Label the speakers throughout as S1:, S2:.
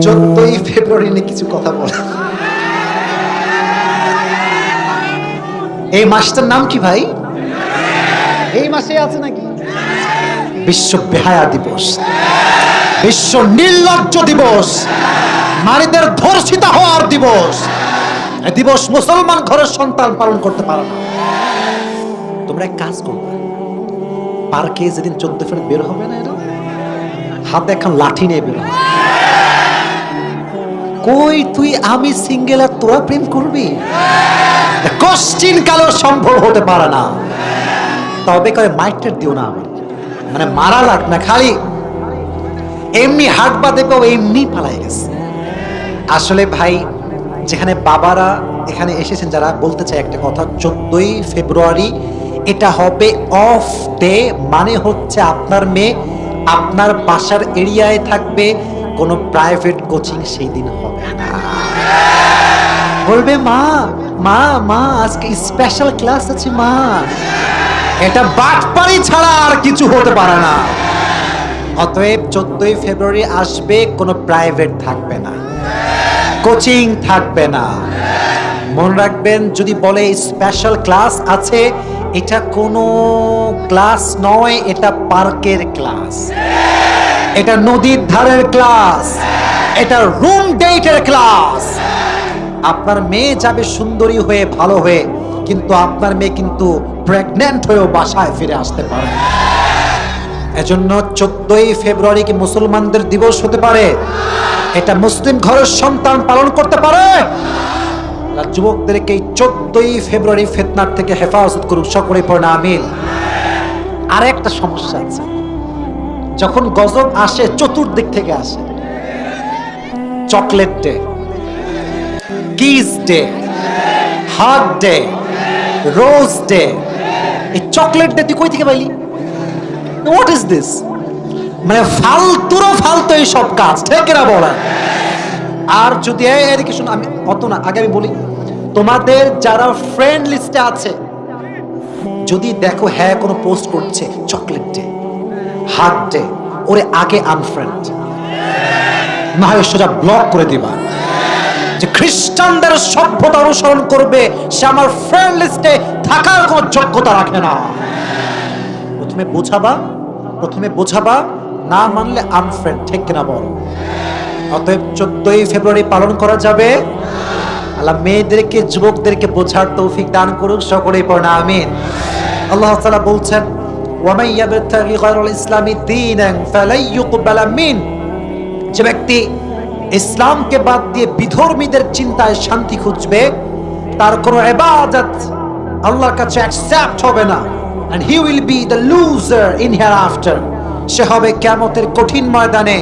S1: 14ই ফেব্রুয়ারি নিয়ে কিছু কথা বলে। এই মাসটার নাম কি ভাই? এই মাসে আছে নাকি? বিশ্ব বেহায়া দিবস, বিশ্ব নির্লজ্জ দিবস, নারীদের ধর্ষিতা হওয়ার দিবস। এই দিবস মুসলমান ঘরের সন্তান পালন করতে পারে না। তোমরা এক কাজ করবে, পার্কে যেদিন 14 ফেব্রুয়ারি বের হবে না, হাতে এখন লাঠি নিয়ে বের হবে। কই তুই আমি সিঙ্গেল আর তোরা প্রেম করবি? কোশ্চিন কালো সম্ভব হতে পারে না। তবে করে মাইকটা দিও না আমার, মানে মারা লাগ না, খালি এমনি হাট বাদে পাও এমনি পালাই গেছে। আসলে ভাই, যেখানে বাবারা এখানে এসেছেন যারা, বলতে চাই একটা কথা, 14ই ফেব্রুয়ারি এটা হবে অফ ডে, মানে হচ্ছে আপনার মেয়ে আপনার বাসার এরিয়ায় থাকবে, কোনো প্রাইভেট কোচিং সেই দিন হবে না। বলবে মা মা মা আজকে স্পেশাল ক্লাস আছে মা। এটা বাটপারি ছাড়া আর কিছু হতে পারে না। অতএব 14ই ফেব্রুয়ারি আসবে, কোনো প্রাইভেট থাকবে না, কোচিং থাকবে না। মনে রাখবেন, যদি বলে স্পেশাল ক্লাস আছে, এটা কোনো ক্লাস নয়, এটা পার্কের ক্লাস, এটা নদীর ধারের ক্লাস, এটা রুম ডেটের ক্লাস। আপনার মেয়ে যাবে সুন্দরী হয়ে, ভালো হয়ে, কিন্তু আপনার মেয়ে কিন্তু প্রেগন্যান্ট হয়েও বাসায় ফিরে আসতে পারে। এজন্য 14ই ফেব্রুয়ারি কি মুসলমানদের দিবস হতে পারে? এটা মুসলিম ঘরের সন্তান পালন করতে পারে? যুবকদেরকে এই 14ই ফেব্রুয়ারি ফিতনার থেকে হেফাজত করুক, সকলে পড়ে আমিন। আর একটা সমস্যা আছে, যখন গজব আসে চতুর্দিক থেকে আসে। Chocolate day, kiss day, hug day, rose day. এই চকলেট ডে তুই কই থেকে পাইলি? What is this? মানে ফালতুরও ফালতু এই সব কাজ, ঠিক না বলা? আর যদি এদিকে শুন, আমি অত না, আগে আমি বলি, তোমাদের যারা ফ্রেন্ড লিস্টে আছে, যদি দেখো হ্যাঁ কোনো পোস্ট করছে চকলেট ডে, হাগ ডে, ওরে আগে আনফ্রেন্ড, না হয় সোজা ব্লক করে দিবা। যে খ্রিস্টানদের সভ্যতা অনুসরণ করবে, সে আমার ফ্রেন্ড লিস্টে থাকার কোনো যোগ্যতা রাখে না। প্রথমে বোঝাবা, না মানলে আনফ্রেন্ড, ঠিক কিনা বল? অতএব 14ই ফেব্রুয়ারি পালন করা যাবে। আল্লাহ মেয়েদেরকে, যুবকদেরকে বোঝার তৌফিক দান করুক, সকলেই পড়না আমিন। আল্লাহ তাআলা বলছেন, ওয়ামান ইয়াবতাগি গায়রাল ইসলামি দীনান ফালাই ইউকবালা মিন। যে ব্যক্তি ইসলামকে বাদ দিয়ে বিধর্মীদের চিন্তায় শান্তি খুঁজবে, তার কোনো ইবাদত আল্লাহর কাছে অ্যাকসেপ্ট হবে না। and he will be the loser in hereafter. সে হবে কিয়ামতের কঠিন ময়দানে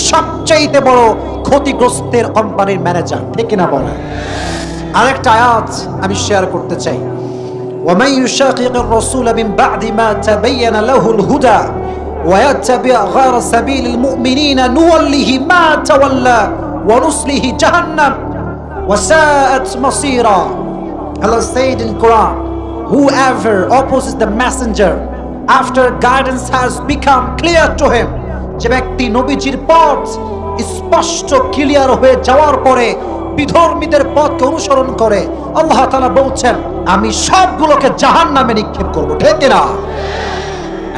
S1: সবচেয়ে বড় ক্ষতিগ্রস্তের কোম্পানির ম্যানেজার, ঠিক না বলে? আরেকটা আয়াত আমি শেয়ার করতে চাই, ومن يشاقق الرسول من بعد ما تبين له الهدى ويتبع غير سبيل المؤمنين نوله ما تولى ونصله جهنم وساءت مصيرا. Allah said in Quran, whoever opposes the messenger after guidance has become clear to him, যে ব্যক্তি নবীজির পথ স্পষ্ট ক্লিয়ার হয়ে যাওয়ার পরে বিধর্মীদের পথকে অনুসরণ করে, আল্লাহ তাআলা বলছেন আমি সবগুলোকে জাহান্নামে নিক্ষেপ করব, ঠিক না?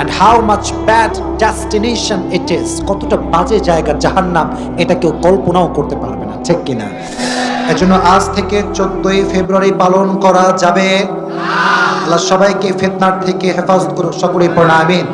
S1: and how much bad destination it is, কতটা বাজে জায়গা জাহান্নাম, এটা কেউ কল্পনাও করতে পারবে না, ঠিক কিনা? এজন্য আজ থেকে 14ই ফেব্রুয়ারি পালন করা যাবে। আল্লাহ সবাইকে ফিতনার থেকে হেফাজত করুক, সকলেই পড়না আমিন।